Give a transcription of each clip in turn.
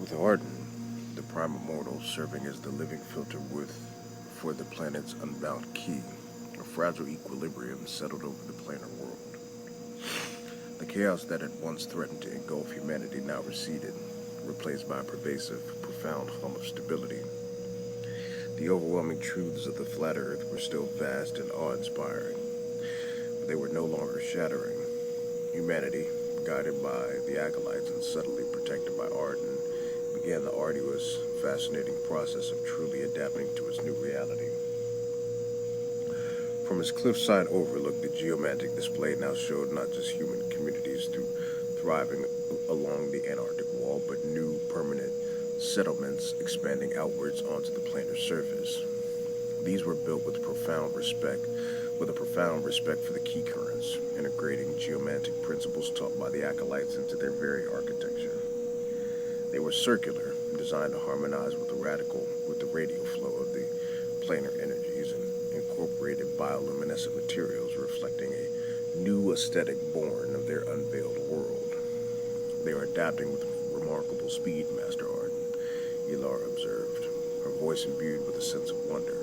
With Arden, the Prime Immortal serving as the living filter for the planet's unbound key, a fragile equilibrium settled over the planar world. The chaos that had once threatened to engulf humanity now receded, replaced by a pervasive, profound hum of stability. The overwhelming truths of the flat Earth were still vast and awe-inspiring, but they were no longer shattering. Humanity, guided by the acolytes and subtly protected by Arden, began the arduous, fascinating process of truly adapting to its new reality. From its cliffside overlook, the geomantic display now showed not just human communities thriving along the Antarctic wall, but new permanent settlements expanding outwards onto the planar surface. These were built with a profound respect for the key currents, integrating geomantic principles taught by the acolytes into their very architecture. They were circular, designed to harmonize with the radial flow of the planar energies, and incorporated bioluminescent materials reflecting a new aesthetic born of their unveiled world. They are adapting with remarkable speed, Master Arden, Ilar observed, her voice imbued with a sense of wonder.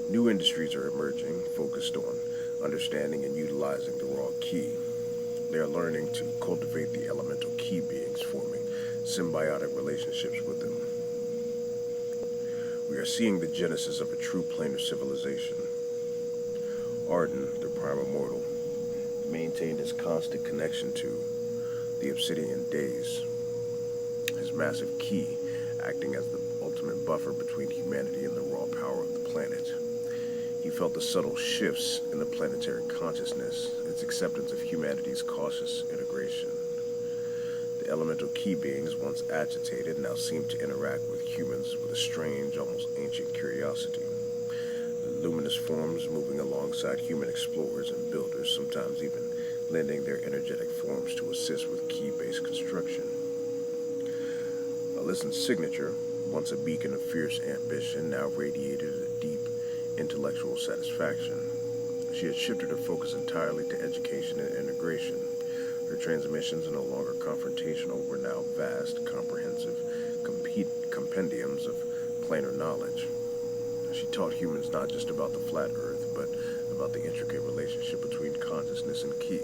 New industries are emerging, focused on understanding and utilizing the raw key. They are learning to cultivate the elemental key beings, forming symbiotic relationships with them. We are seeing the genesis of a true planar civilization. Arden, the Prime Immortal, maintained his constant connection to the obsidian days, his massive key acting as the ultimate buffer between humanity and the raw power of the planet. He felt the subtle shifts in the planetary consciousness, its acceptance of humanity's cautious integration. The elemental key beings, once agitated, now seemed to interact with humans with a strange, almost ancient curiosity. The luminous forms moving alongside human explorers and builders, sometimes even lending their energetic forms to assist with key-based construction. Alyssin's signature, once a beacon of fierce ambition, now radiated a deep intellectual satisfaction. She had shifted her focus entirely to education and integration. Her transmissions, no longer confrontational, were now vast, comprehensive compendiums of planar knowledge. She taught humans not just about the flat Earth, but about the intricate relationship between consciousness and ki,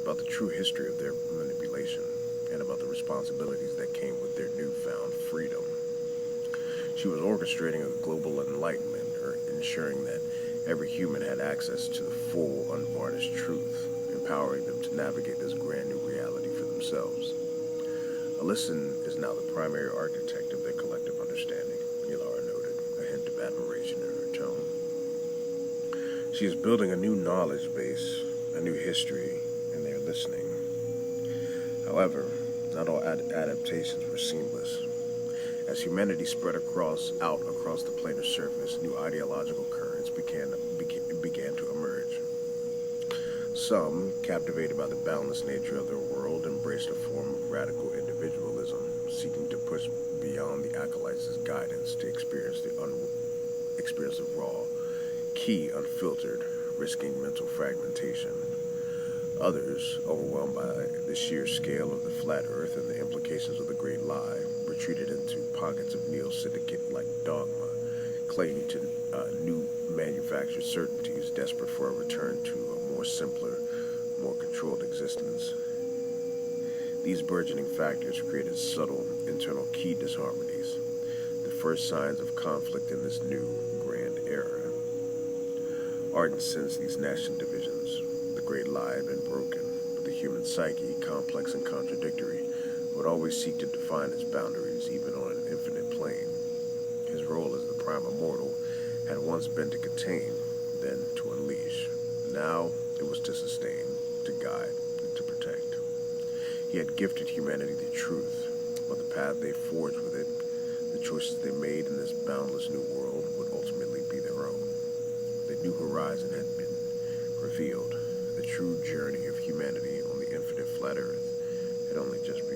about the true history of their manipulation, and about the responsibilities that came with their newfound freedom. She was orchestrating a global enlightenment, or ensuring that every human had access to the full, unvarnished truth, empowering them to navigate this grand new reality for themselves. Alyssin is now the primary architect of their collective understanding, Ilara noted, a hint of admiration in her tone. She is building a new knowledge base, a new history, and they are listening. However, not all adaptations were seamless. As humanity spread across the planar surface, new ideological currents began to emerge. Some, captivated by the boundless nature of their world, embraced a form of radical individualism, seeking to push beyond the acolytes' guidance to experience the raw, key unfiltered, risking mental fragmentation. Others, overwhelmed by the sheer scale of the flat Earth and the implications of the Great Lie, retreated into pockets of neo-syndicate-like dogma, clinging to new manufactured certainties, desperate for a return to a more simpler, more controlled existence. These burgeoning factors created subtle internal key disharmonies, the first signs of conflict in this new grand era. Arden sensed these national divisions. The Great Lie had been broken, but the human psyche, complex and contradictory, would always seek to define its boundaries, even on an infinite plane. His role as the Prime Immortal had once been to contain, then to unleash. Now it was to sustain, to guide, and to protect. He had gifted humanity the truth, but the path they forged with it, the choices they made in this boundless new world, would ultimately be their own. The new horizon had been revealed. The true journey of humanity on the infinite flat Earth had only just begun.